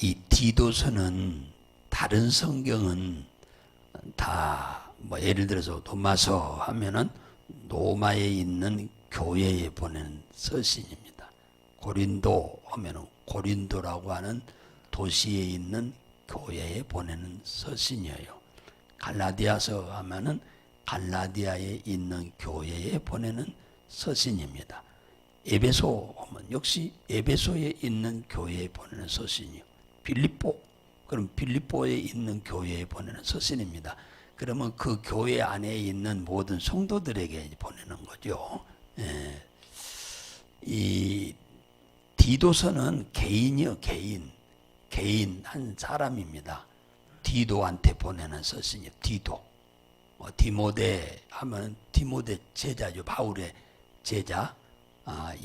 이 디도서는 다른 성경은 다 뭐 예를 들어서 도마서 하면은 로마에 있는 교회에 보내는 서신입니다. 고린도 하면은 고린도라고 하는 도시에 있는 교회에 보내는 서신이에요. 갈라디아서 하면은 갈라디아에 있는 교회에 보내는 서신입니다. 에베소 하면 역시 에베소에 있는 교회에 보내는 서신이요. 빌립보, 그럼 빌립보에 있는 교회에 보내는 서신입니다. 그러면 그 교회 안에 있는 모든 성도들에게 보내는 거죠. 예. 이 디도서는 개인이요, 개인 한 사람입니다. 디도한테 보내는 서신이요. 디도. 디모데 하면 디모데 제자죠. 바울의 제자.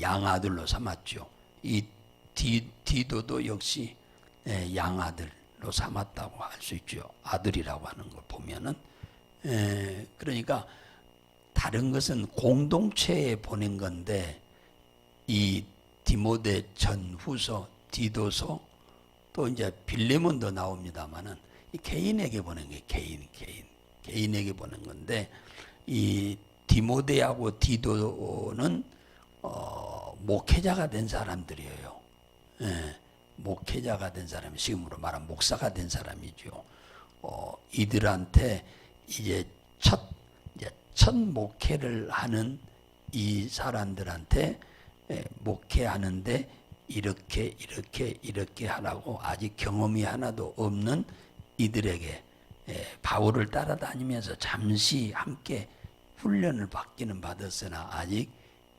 양아들로 삼았죠. 이 디도도 역시 양아들로 삼았다고 할 수 있죠. 아들이라고 하는 걸 보면은. 그러니까 다른 것은 공동체에 보낸 건데 이 디모데 전후서, 디도서, 또 이제 빌레몬도 나옵니다만은 이 개인에게 보낸 게 개인에게 보낸 건데, 이 디모데하고 디도는 목회자가 된 사람들이에요. 목회자가 된 사람이, 지금으로 말하면 목사가 된 사람이죠. 이들한테 이제 첫 목회를 하는 이 사람들한테 목회하는데 이렇게 하라고 아직 경험이 하나도 없는 이들에게 바울을 따라다니면서 잠시 함께 훈련을 받기는 받았으나 아직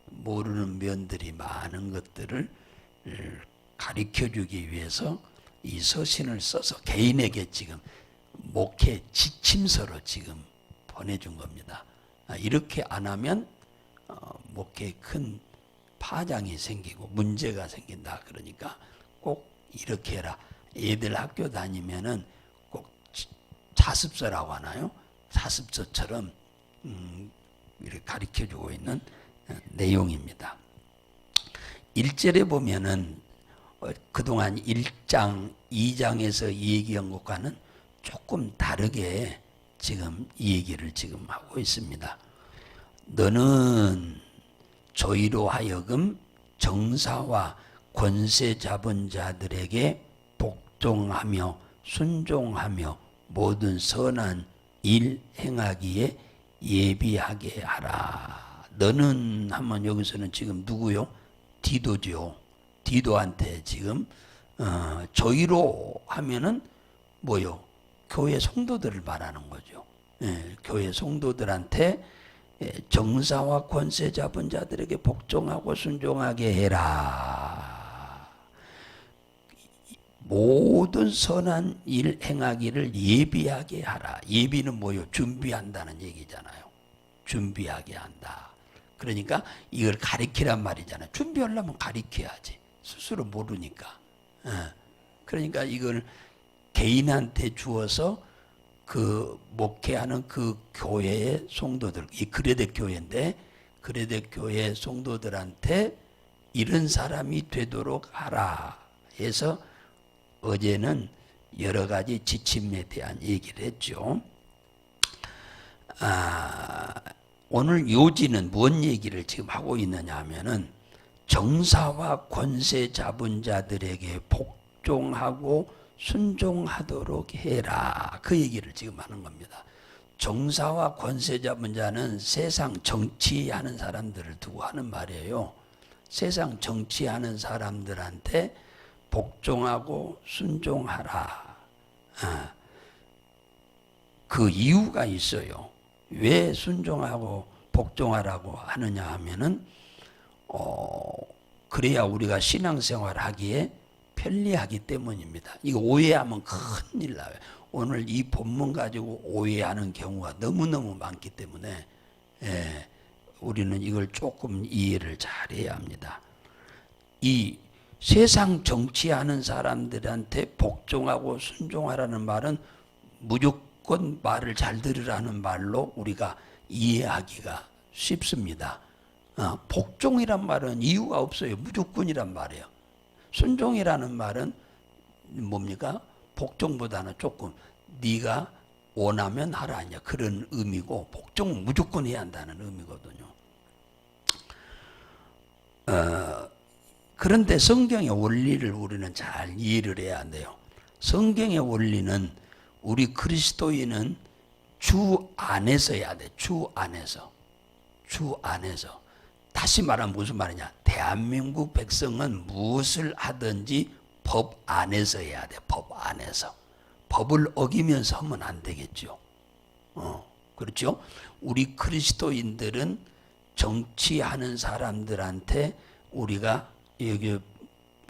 모르는 면들이 많은 것들을 가르쳐주기 위해서 이 서신을 써서 개인에게 지금 목회 지침서로 지금 보내준 겁니다. 이렇게 안 하면 목회에 큰 파장이 생기고 문제가 생긴다. 그러니까 꼭 이렇게 해라. 애들 학교 다니면은 꼭 자습서라고 하나요? 자습서처럼 이렇게 가르쳐주고 있는 내용입니다. 1절에 보면은 그동안 1장, 2장에서 얘기한 것과는 조금 다르게 지금 이 얘기를 지금 하고 있습니다. 너는 저희로 하여금 정사와 권세 잡은 자들에게 복종하며 순종하며 모든 선한 일 행하기에 예비하게 하라. 너는 하면 여기서는 지금 누구요? 디도죠. 디도한테 지금 저희로 하면은 뭐요? 교회 성도들을 말하는 거죠. 교회 성도들한테 정사와 권세 잡은 자들에게 복종하고 순종하게 해라. 모든 선한 일 행하기를 예비하게 하라. 예비는 뭐요? 준비한다는 얘기잖아요. 준비하게 한다. 그러니까 이걸 가르치란 말이잖아요. 준비하려면 가르쳐야지. 스스로 모르니까. 그러니까 이걸 개인한테 주어서 그 목회하는 그 교회의 성도들, 이 그레데 교회인데 그레데 교회 성도들한테 이런 사람이 되도록 하라 해서 어제는 여러 가지 지침에 대한 얘기를 했죠. 오늘 요지는 무슨 얘기를 지금 하고 있느냐 하면은 정사와 권세 잡은 자들에게 복종하고 순종하도록 해라. 그 얘기를 지금 하는 겁니다. 정사와 권세 잡은 자는 세상 정치하는 사람들을 두고 하는 말이에요. 세상 정치하는 사람들한테 복종하고 순종하라. 그 이유가 있어요. 왜 순종하고 복종하라고 하느냐 하면은 그래야 우리가 신앙생활 하기에 편리하기 때문입니다. 이거 오해하면 큰일 나요. 오늘 이 본문 가지고 오해하는 경우가 너무너무 많기 때문에 우리는 이걸 조금 이해를 잘해야 합니다. 이 세상 정치하는 사람들한테 복종하고 순종하라는 말은 무조건 말을 잘 들으라는 말로 우리가 이해하기가 쉽습니다. 복종이란 말은 이유가 없어요. 무조건이란 말이에요. 순종이라는 말은 뭡니까? 복종보다는 조금 네가 원하면 하라 이제 그런 의미고, 복종은 무조건 해야 한다는 의미거든요. 그런데 성경의 원리를 우리는 잘 이해를 해야 한대요. 성경의 원리는 우리 그리스도인은 주 안에서 해야 돼. 주 안에서. 주 안에서. 다시 말하면 무슨 말이냐? 대한민국 백성은 무엇을 하든지 법 안에서 해야 돼. 법 안에서. 법을 어기면서 하면 안 되겠죠. 그렇죠? 우리 그리스도인들은 정치하는 사람들한테 우리가 여기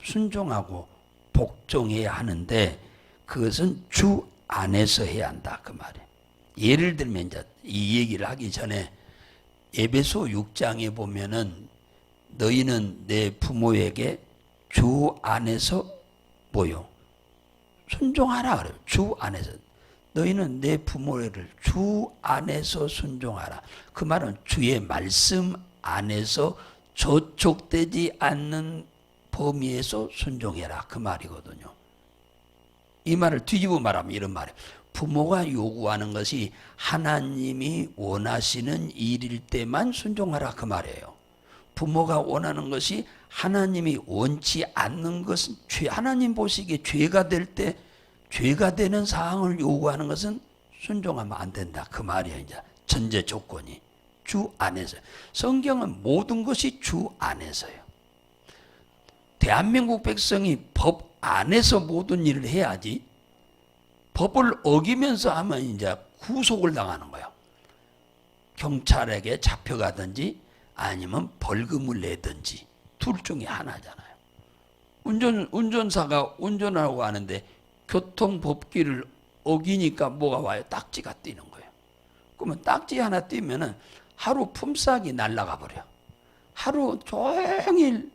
순종하고 복종해야 하는데, 그것은 주 안에서 해야 한다 그 말이에요. 예를 들면 이제 이 얘기를 하기 전에 에베소 6장에 보면은 너희는 내 부모에게 주 안에서 뭐요? 순종하라 그래요. 주 안에서. 너희는 내 부모를 주 안에서 순종하라. 그 말은 주의 말씀 안에서 저촉되지 않는 범위에서 순종해라 그 말이거든요. 이 말을 뒤집어 말하면 이런 말이에요. 부모가 요구하는 것이 하나님이 원하시는 일일 때만 순종하라 그 말이에요. 부모가 원하는 것이 하나님이 원치 않는 것은 하나님 보시기에 죄가 될 때 죄가 되는 사항을 요구하는 것은 순종하면 안 된다 그 말이에요. 이제 전제 조건이 주 안에서. 성경은 모든 것이 주 안에서요. 대한민국 백성이 법 안에서 모든 일을 해야지, 법을 어기면서 하면 이제 구속을 당하는 거예요. 경찰에게 잡혀가든지 아니면 벌금을 내든지 둘 중에 하나잖아요. 운전사가 운전하고 하는데 교통법규를 어기니까 뭐가 와요? 딱지가 띄는 거예요. 그러면 딱지 하나 띄면은 하루 품삯이 날아가 버려. 하루 종일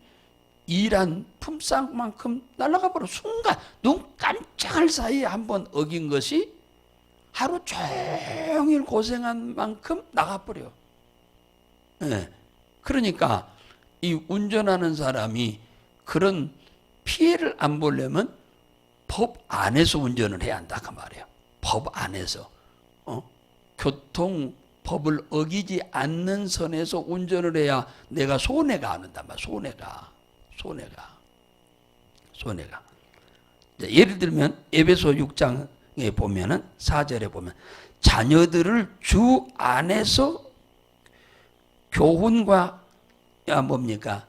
일한 품삯만큼 날아가 버려. 순간 눈 깜짝할 사이에 한번 어긴 것이 하루 종일 고생한 만큼 나가버려. 네. 그러니까 이 운전하는 사람이 그런 피해를 안 보려면 법 안에서 운전을 해야 한다 그 말이에요. 법 안에서. 교통법을 어기지 않는 선에서 운전을 해야 내가 손해가 안 온단 말이야. 손해가. 예를 들면 에베소 6장에 보면은 4절에 보면 자녀들을 주 안에서 교훈과 뭡니까?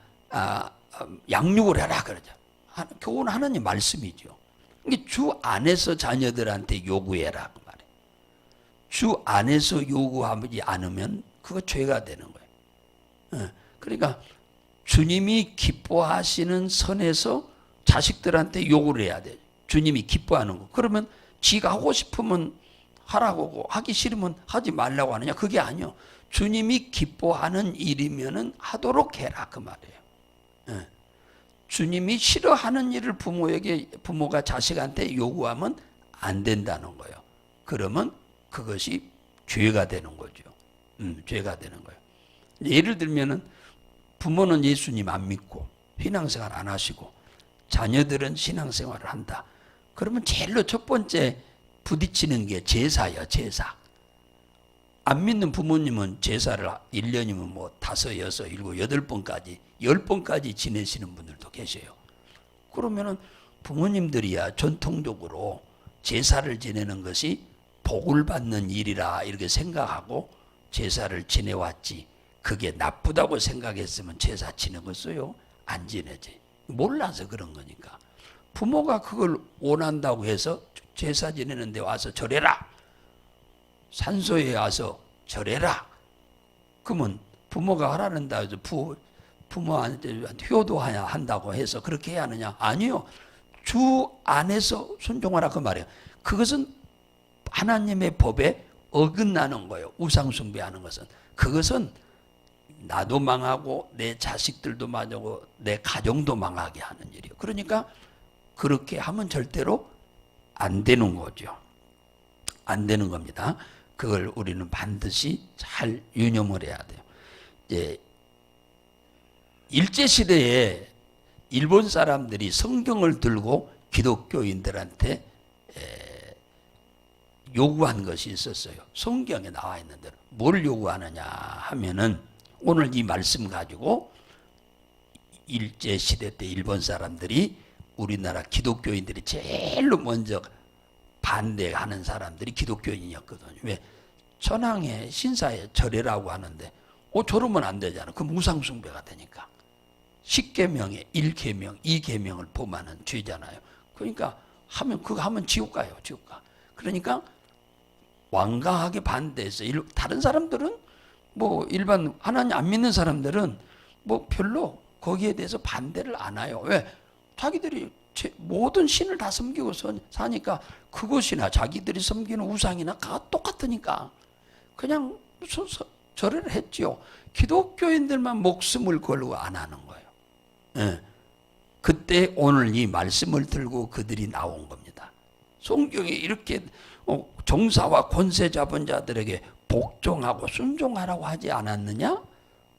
양육을 해라 그러죠. 교훈은 하나님 말씀이죠. 주 안에서 자녀들한테 요구해라 그 말이에요. 주 안에서 요구하지 않으면 그거 죄가 되는 거예요. 그러니까 주님이 기뻐하시는 선에서 자식들한테 요구를 해야 돼요. 주님이 기뻐하는 거. 그러면 지가 하고 싶으면 하라고 하기 싫으면 하지 말라고 하느냐? 그게 아니요. 주님이 기뻐하는 일이면은 하도록 해라 그 말이에요. 주님이 싫어하는 일을 부모가 자식한테 요구하면 안 된다는 거예요. 그러면 그것이 죄가 되는 거죠. 죄가 되는 거예요. 예를 들면은 부모는 예수님 안 믿고 신앙생활 안 하시고 자녀들은 신앙생활을 한다. 그러면 제일로 첫 번째 부딪히는 게 제사예요. 제사. 안 믿는 부모님은 제사를 1년이면 뭐 5, 6, 7, 8번까지 10번까지 지내시는 분들도 계세요. 그러면은 부모님들이야 전통적으로 제사를 지내는 것이 복을 받는 일이라 이렇게 생각하고 제사를 지내왔지, 그게 나쁘다고 생각했으면 제사 지내겠어요? 안 지내지. 몰라서 그런 거니까. 부모가 그걸 원한다고 해서 제사 지내는데 와서 절해라, 산소에 와서 절해라, 그러면 부모가 하라는다 해서 부모한테 효도해야 한다고 해서 그렇게 해야 하느냐? 아니요. 주 안에서 순종하라 그 말이에요. 그것은 하나님의 법에 어긋나는 거예요. 우상 숭배하는 것은. 그것은 나도 망하고 내 자식들도 망하고 내 가정도 망하게 하는 일이에요. 그러니까 그렇게 하면 절대로 안 되는 거죠. 안 되는 겁니다. 그걸 우리는 반드시 잘 유념을 해야 돼요. 이제 일제시대에 일본 사람들이 성경을 들고 기독교인들한테 요구한 것이 있었어요. 성경에 나와 있는 대로. 뭘 요구하느냐 하면은 오늘 이 말씀 가지고 일제시대 때 일본 사람들이 우리나라 기독교인들이 제일로 먼저 반대하는 사람들이 기독교인이었거든요. 왜? 천황의 신사의 절이라고 하는데 저러면 안 되잖아. 그럼 우상숭배가 되니까. 10계명에 1계명, 2계명을 범하는 죄잖아요. 그러니까 그거 하면 지옥 가요. 지옥 가. 그러니까 완강하게 반대해서 다른 사람들은 뭐 일반 하나님 안 믿는 사람들은 뭐 별로 거기에 대해서 반대를 안 해요. 왜? 자기들이 모든 신을 다 섬기고 사니까 그것이나 자기들이 섬기는 우상이나 다 똑같으니까 그냥 절을 했지요. 기독교인들만 목숨을 걸고 안 하는 거예요. 예. 그때 오늘 이 말씀을 들고 그들이 나온 겁니다. 성경에 이렇게 정사와 권세 잡은 자들에게 복종하고 순종하라고 하지 않았느냐?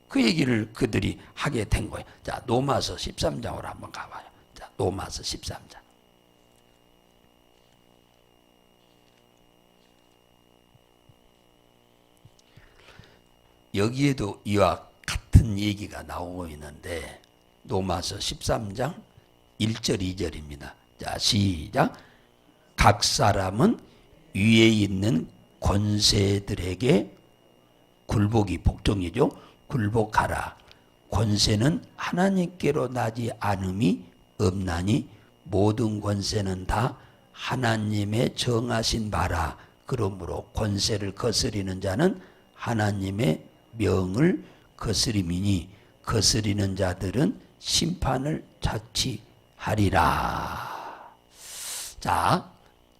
그 얘기를 그들이 하게 된 거예요. 자, 로마서 13장으로 한번 가봐요. 자, 로마서 13장. 여기에도 이와 같은 얘기가 나오고 있는데 로마서 13장 1절 2절입니다. 자, 시작. 각 사람은 위에 있는 권세들에게 굴복이 복종이죠. 굴복하라. 권세는 하나님께로 나지 않음이 없나니 모든 권세는 다 하나님의 정하신 바라. 그러므로 권세를 거스리는 자는 하나님의 명을 거스림이니 거스리는 자들은 심판을 자취하리라. 자,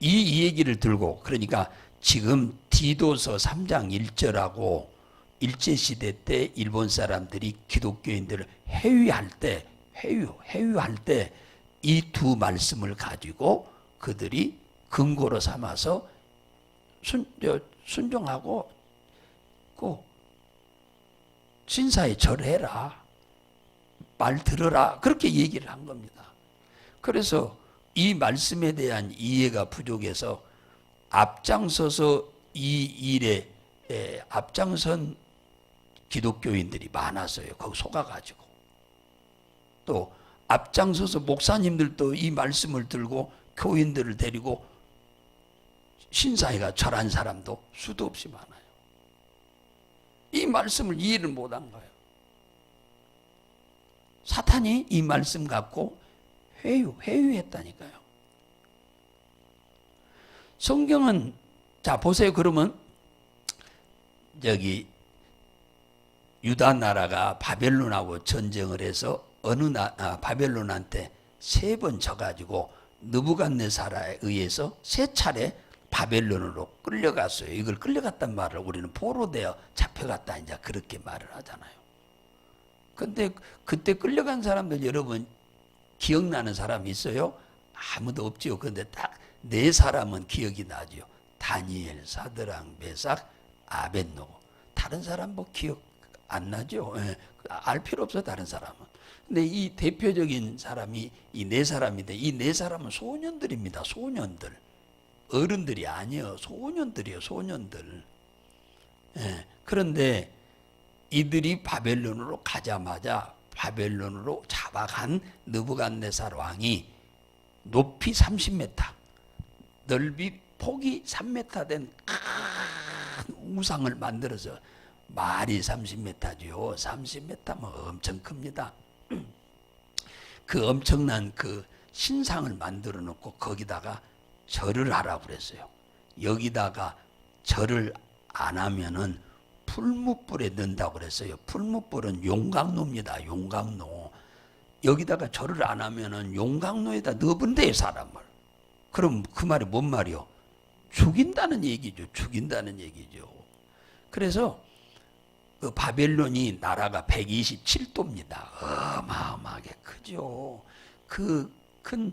이 얘기를 들고 그러니까 지금 디도서 3장 1절하고 일제시대 때 일본 사람들이 기독교인들을 회유할 때 이 두 말씀을 가지고 그들이 근거로 삼아서 순종하고 꼭 신사에 절해라. 말 들어라. 그렇게 얘기를 한 겁니다. 그래서 이 말씀에 대한 이해가 부족해서 앞장서서 이 일에 앞장선 기독교인들이 많았어요. 거기 속아가지고. 또 앞장서서 목사님들도 이 말씀을 들고 교인들을 데리고 신사에가 절한 사람도 수도 없이 많아요. 이 말씀을 이해를 못한 거예요. 사탄이 이 말씀 갖고 회유했다니까요. 성경은 자 보세요. 그러면 여기 유다 나라가 바벨론하고 전쟁을 해서 바벨론한테 3번 져가지고 느부갓네살에 의해서 3차례 바벨론으로 끌려갔어요. 이걸 끌려갔단 말을 우리는 포로되어 잡혀갔다 이제 그렇게 말을 하잖아요. 근데 그때 끌려간 사람들 여러분 기억나는 사람 있어요? 아무도 없지요. 근데 딱 4사람은 기억이 나죠. 다니엘, 사드락, 메삭, 아벳노고. 다른 사람 뭐 기억 안 나죠. 알 필요 없어 다른 사람은. 근데 이 대표적인 사람이 이 4사람인데 이 4사람은 소년들입니다. 소년들. 어른들이 아니에요. 소년들이에요. 소년들. 그런데 이들이 바벨론으로 가자마자 바벨론으로 잡아간 느부갓네살 왕이 높이 30m, 넓이 폭이 3m 된 큰 우상을 만들어서 말이 30m죠. 30m면 엄청 큽니다. 그 엄청난 그 신상을 만들어 놓고 거기다가 절을 하라고 그랬어요. 여기다가 절을 안 하면은 풀무불에 넣는다고 그랬어요. 풀무불은 용광로입니다. 용광로. 여기다가 절을 안 하면은 용광로에다 넣어본대요, 사람을. 그럼 그 말이 뭔 말이요? 죽인다는 얘기죠. 죽인다는 얘기죠. 그래서 그 바벨론이 나라가 127도입니다. 어마어마하게 크죠. 그 큰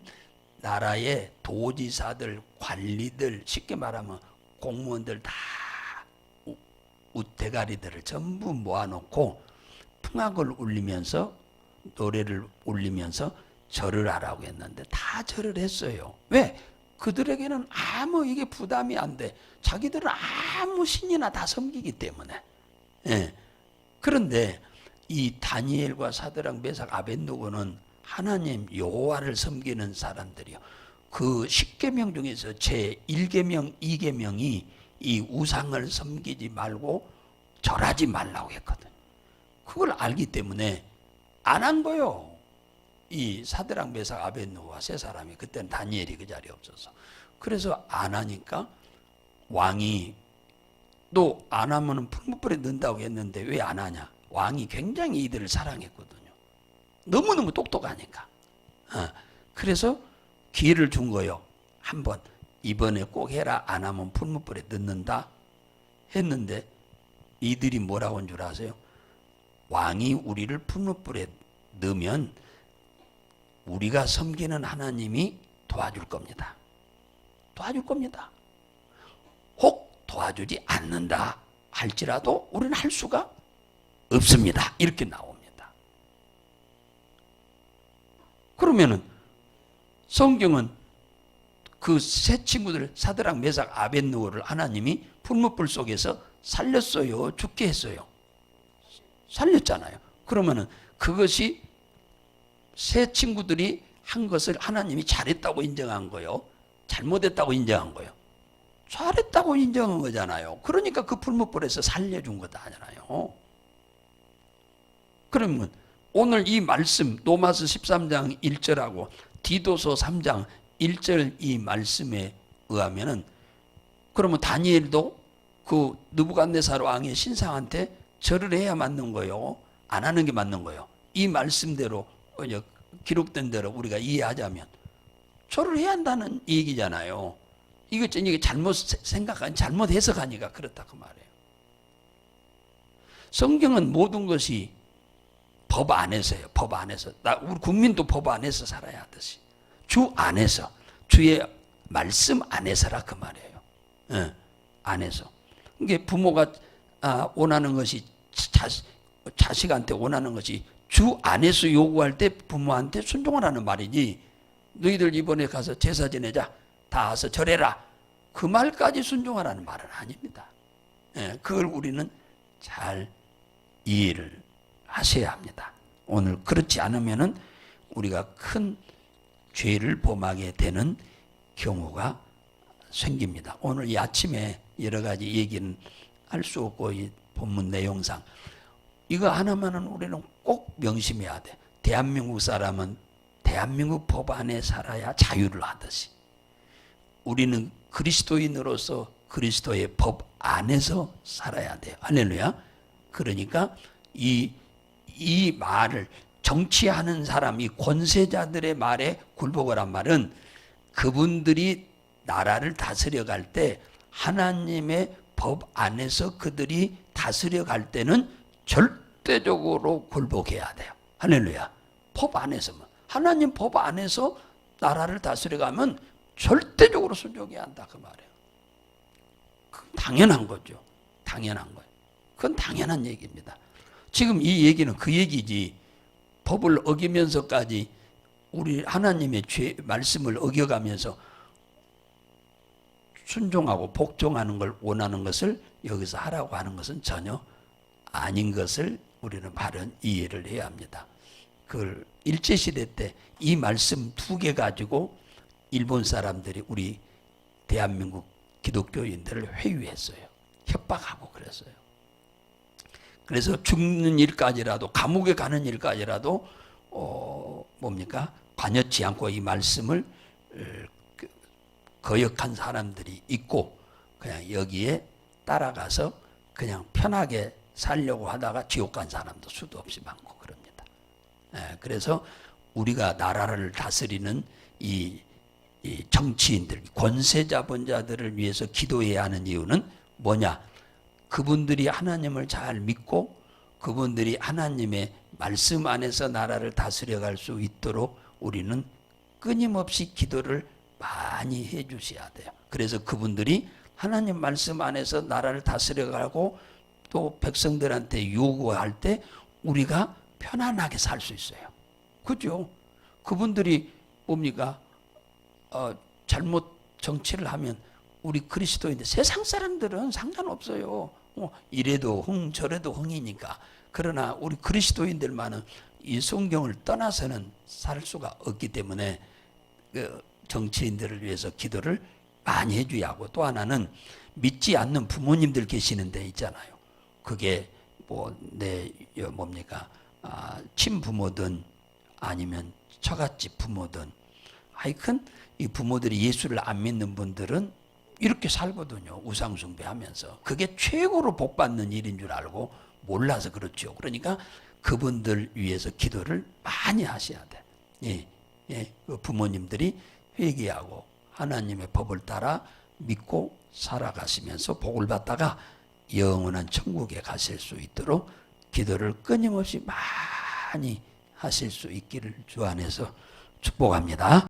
나라의 도지사들, 관리들, 쉽게 말하면 공무원들 다 우대가리들을 전부 모아놓고 풍악을 울리면서 노래를 울리면서 절을 하라고 했는데 다 절을 했어요. 왜? 그들에게는 아무 이게 부담이 안 돼. 자기들은 아무 신이나 다 섬기기 때문에. 예. 그런데 이 다니엘과 사드락 메삭 아벳느고는 하나님 여호와를 섬기는 사람들이요. 그 10계명 중에서 제 1계명, 2계명이 이 우상을 섬기지 말고 절하지 말라고 했거든. 그걸 알기 때문에 안 한 거요. 이 사드락 메삭 아벳느고와 세 사람이, 그때는 다니엘이 그 자리에 없어서. 그래서 안 하니까 왕이 또 안 하면 풀무불에 넣는다고 했는데 왜 안 하냐? 왕이 굉장히 이들을 사랑했거든요. 너무너무 똑똑하니까. 그래서 기회를 준 거요. 한번 이번에 꼭 해라. 안 하면 풀무불에 넣는다 했는데 이들이 뭐라고 한 줄 아세요? 왕이 우리를 풀무불에 넣으면 우리가 섬기는 하나님이 도와줄 겁니다. 도와줄 겁니다. 혹 도와주지 않는다 할지라도 우리는 할 수가 없습니다. 이렇게 나옵니다. 그러면은 성경은 그 세 친구들 사드락 메삭 아벳느고를 하나님이 풀무불 속에서 살렸어요? 죽게 했어요? 살렸잖아요. 그러면은 그것이 세 친구들이 한 것을 하나님이 잘했다고 인정한 거요? 잘못했다고 인정한 거요? 잘했다고 인정한 거잖아요. 그러니까 그 풀무불에서 살려준 거다 하잖아요. 그러면 오늘 이 말씀 로마서 13장 1절하고 디도서 3장 1절 이 말씀에 의하면은 그러면 다니엘도 그 느부갓네살 왕의 신상한테 절을 해야 맞는 거요? 안 하는 게 맞는 거요? 이 말씀대로 기록된 대로 우리가 이해하자면 절을 해야 한다는 얘기잖아요. 이게 잘못 생각하니 잘못 해석하니까 그렇다 그 말이에요. 성경은 모든 것이 법 안에서요. 법 안에서. 우리 국민도 법 안에서 살아야 하듯이. 주 안에서. 주의 말씀 안에서라 그 말이에요. 안에서. 이게 부모가 원하는 것이 자식한테 원하는 것이 주 안에서 요구할 때 부모한테 순종하라는 말이지, 너희들 이번에 가서 제사 지내자, 다 와서 절해라, 그 말까지 순종하라는 말은 아닙니다. 그걸 우리는 잘 이해를 하셔야 합니다. 오늘 그렇지 않으면은 우리가 큰 죄를 범하게 되는 경우가 생깁니다. 오늘 이 아침에 여러 가지 얘기는 할 수 없고 이 본문 내용상 이거 하나만은 우리는 꼭 명심해야 돼. 대한민국 사람은 대한민국 법 안에 살아야 자유를 하듯이 우리는 그리스도인으로서 그리스도의 법 안에서 살아야 돼요. 할렐루야. 그러니까 이 말을 정치하는 사람, 이 권세자들의 말에 굴복하란 말은 그분들이 나라를 다스려 갈 때 하나님의 법 안에서 그들이 다스려 갈 때는 절대적으로 굴복해야 돼요. 할렐루야. 법 안에서만. 하나님 법 안에서 나라를 다스려 가면 절대적으로 순종해야 한다 그 말이에요. 그건 당연한 거죠. 당연한 거예요. 그건 당연한 얘기입니다. 지금 이 얘기는 그 얘기지, 법을 어기면서까지 우리 하나님의 말씀을 어겨가면서 순종하고 복종하는 걸 원하는 것을 여기서 하라고 하는 것은 전혀 아닌 것을 우리는 바른 이해를 해야 합니다. 그걸 일제시대 때 이 말씀 2개 가지고 일본 사람들이 우리 대한민국 기독교인들을 회유했어요. 협박하고 그랬어요. 그래서 죽는 일까지라도, 감옥에 가는 일까지라도 관여치 않고 이 말씀을 거역한 사람들이 있고, 그냥 여기에 따라가서 그냥 편하게 살려고 하다가 지옥 간 사람도 수도 없이 많고 그럽니다. 그래서 우리가 나라를 다스리는 이 정치인들, 권세자본자들을 위해서 기도해야 하는 이유는 뭐냐? 그분들이 하나님을 잘 믿고 그분들이 하나님의 말씀 안에서 나라를 다스려 갈 수 있도록 우리는 끊임없이 기도를 많이 해 주셔야 돼요. 그래서 그분들이 하나님 말씀 안에서 나라를 다스려 가고 또 백성들한테 요구할 때 우리가 편안하게 살 수 있어요. 그죠? 그분들이 뭡니까? 잘못 정치를 하면 우리 그리스도인들, 세상 사람들은 상관없어요. 이래도 흥 저래도 흥이니까. 그러나 우리 그리스도인들만은 이 성경을 떠나서는 살 수가 없기 때문에 그 정치인들을 위해서 기도를 많이 해줘야 하고, 또 하나는 믿지 않는 부모님들 계시는 데 있잖아요. 그게 뭐 내 뭡니까? 친부모든 아니면 처갓집 부모든, 하여튼 이 부모들이 예수를 안 믿는 분들은 이렇게 살거든요. 우상숭배하면서. 그게 최고로 복받는 일인 줄 알고 몰라서 그렇죠. 그러니까 그분들 위해서 기도를 많이 하셔야 돼. 그 부모님들이 회개하고 하나님의 법을 따라 믿고 살아가시면서 복을 받다가 영원한 천국에 가실 수 있도록 기도를 끊임없이 많이 하실 수 있기를 주 안에서 축복합니다.